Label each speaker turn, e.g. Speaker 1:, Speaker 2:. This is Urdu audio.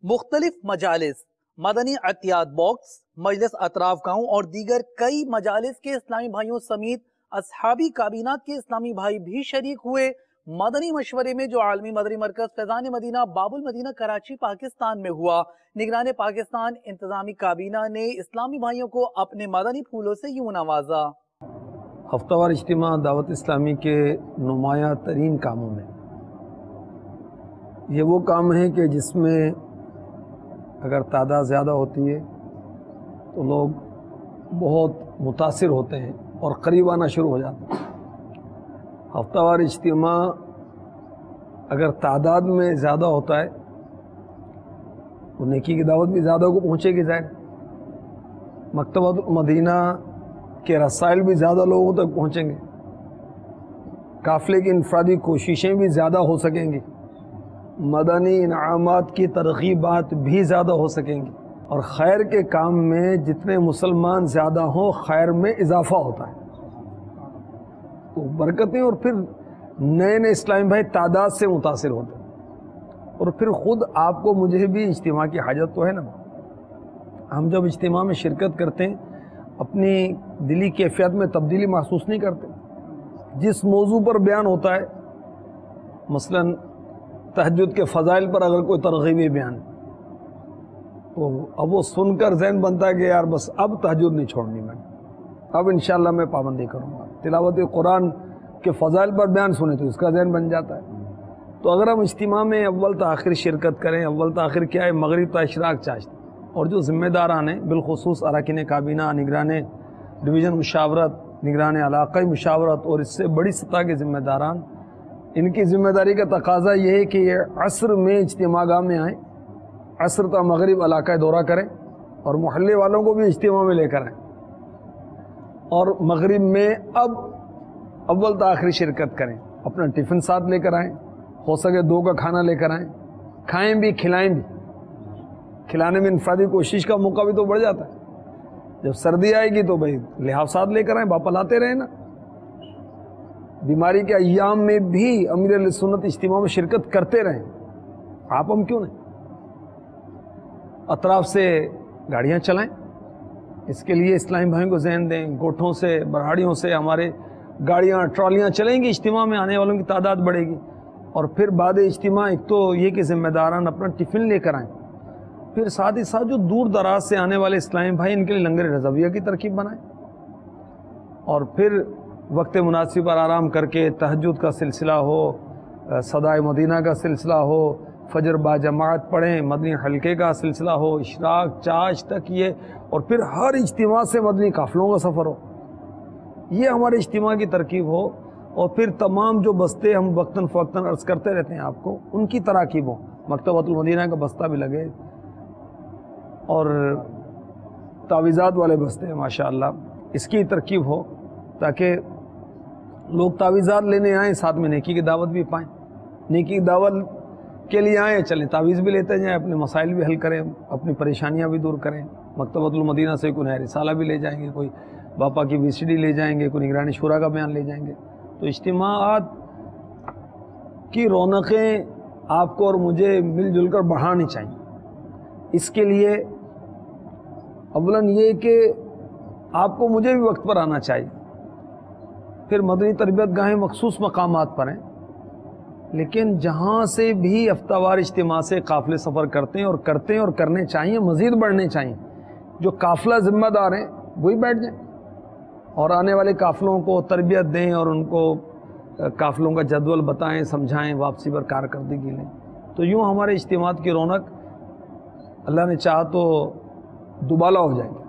Speaker 1: مختلف مجالس، مدنی عطیات باکس، مجلس اطراف گاؤں اور دیگر کئی مجالس کے اسلامی بھائیوں سمیت اصحابی کابینات کے اسلامی بھائی بھی شریک ہوئے مدنی مشورے میں جو عالمی مدنی مرکز فیضان مدینہ باب المدینہ کراچی پاکستان میں ہوا۔ نگران پاکستان انتظامی کابینہ نے اسلامی بھائیوں کو اپنے مدنی پھولوں سے یوں نوازا۔
Speaker 2: ہفتہ وار اجتماع دعوت اسلامی کے نمایاں ترین کاموں میں یہ وہ کام ہے کہ جس میں اگر تعداد زیادہ ہوتی ہے تو لوگ بہت متاثر ہوتے ہیں اور قریب آنا شروع ہو جاتے ہیں۔ ہفتہ وار اجتماع اگر تعداد میں زیادہ ہوتا ہے تو نیکی کی دعوت بھی زیادہ کو پہنچے گی ظاہر، مکتبۃ المدینہ کے رسائل بھی زیادہ لوگوں تک پہنچیں گے، قافلے کی انفرادی کوششیں بھی زیادہ ہو سکیں گی، مدنی انعامات کی ترغیبات بھی زیادہ ہو سکیں گی، اور خیر کے کام میں جتنے مسلمان زیادہ ہوں خیر میں اضافہ ہوتا ہے، تو برکتیں اور پھر نئے نئے اسلامی بھائی تعداد سے متاثر ہوتے ہیں، اور پھر خود آپ کو مجھے بھی اجتماع کی حاجت تو ہے نا۔ ہم جب اجتماع میں شرکت کرتے ہیں اپنی دلی کیفیت میں تبدیلی محسوس نہیں کرتے۔ جس موضوع پر بیان ہوتا ہے، مثلا تہجد کے فضائل پر اگر کوئی ترغیبی بیان تو اب وہ سن کر ذہن بنتا ہے کہ یار بس اب تہجد نہیں چھوڑنی میں، اب انشاءاللہ میں پابندی کروں گا۔ تلاوت قرآن کے فضائل پر بیان سنے تو اس کا ذہن بن جاتا ہے۔ تو اگر ہم اجتماع میں اول تاخیر شرکت کریں، اول تاخیر کیا ہے، مغرب تا اشراق چاشت، اور جو ذمہ داران ہیں بالخصوص اراکین کابینہ، نگران ڈویژن مشاورت، نگران علاقائی مشاورت اور اس سے بڑی سطح کے ذمہ داران، ان کی ذمہ داری کا تقاضا یہ ہے کہ یہ عصر میں اجتماع گاہ میں آئیں، عصر تا مغرب علاقہ دورہ کریں، اور محلے والوں کو بھی اجتماع میں لے کر آئیں، اور مغرب میں اب اول تاخیر شرکت کریں، اپنا ٹفن ساتھ لے کر آئیں، ہو سکے 2 کا کھانا لے کر آئیں، کھائیں بھی کھلائیں بھی۔ کھلانے میں انفرادی کوشش کا موقع بھی تو بڑھ جاتا ہے۔ جب سردی آئے گی تو بھائی لحاف ساتھ لے کر آئیں، باپا لاتے رہیں نا۔ بیماری کے ایام میں بھی امیر اہل سنت اجتماع میں شرکت کرتے رہیں، آپ ہم کیوں نہیں؟ اطراف سے گاڑیاں چلائیں، اس کے لیے اسلامی بھائیوں کو ذہن دیں، گوٹھوں سے برہاڑیوں سے ہمارے گاڑیاں ٹرالیاں چلیں گی، اجتماع میں آنے والوں کی تعداد بڑھے گی، اور پھر بعد اجتماع ایک تو یہ کہ ذمہ داران اپنا ٹفن لے کر آئیں، پھر ساتھ ہی ساتھ جو دور دراز سے آنے والے اسلامی بھائی ان کے لیے لنگر رضویہ کی ترکیب بنائیں، اور پھر وقت مناسب پر آرام کر کے تہجد کا سلسلہ ہو، صدائے مدینہ کا سلسلہ ہو، فجر با جماعت پڑھیں، مدنی حلقے کا سلسلہ ہو، اشراق چاش تک یہ، اور پھر ہر اجتماع سے مدنی قافلوں کا سفر ہو، یہ ہمارے اجتماع کی ترکیب ہو، اور پھر تمام جو بستے ہم وقتاً فوقتاً عرض کرتے رہتے ہیں آپ کو، ان کی تراکیب ہو، مکتبۃ المدینہ کا بستہ بھی لگے، اور تعویذات والے بستے ماشاءاللہ اس کی ترکیب ہو، تاکہ لوگ تعویذات لینے آئیں، ساتھ میں نیکی کی دعوت بھی پائیں، نیکی کی دعوت کے لیے آئیں، چلیں تعویذ بھی لیتے جائیں، اپنے مسائل بھی حل کریں، اپنی پریشانیاں بھی دور کریں، مکتبۃ المدینہ سے کوئی نیا رسالہ بھی لے جائیں گے، کوئی باپا کی VCD لے جائیں گے، کوئی نگرانی شورا کا بیان لے جائیں گے۔ تو اجتماعات کی رونقیں آپ کو اور مجھے مل جل کر بڑھانی چاہیے۔ اس کے لیے اولاً یہ کہ آپ کو مجھے بھی وقت پر آنا چاہیے، پھر مدنی تربیت گاہیں مخصوص مقامات پر ہیں، لیکن جہاں سے بھی ہفتہ وار اجتماع سے قافلے سفر کرتے ہیں اور کرنے چاہیے، مزید بڑھنے چاہیے۔ جو قافلہ ذمہ دار ہیں وہی بیٹھ جائیں اور آنے والے قافلوں کو تربیت دیں، اور ان کو قافلوں کا جدول بتائیں، سمجھائیں، واپسی پر کارکردگی لیں۔ تو یوں ہمارے اجتماعات کی رونق اللہ نے چاہا تو دوبالا ہو جائے گی۔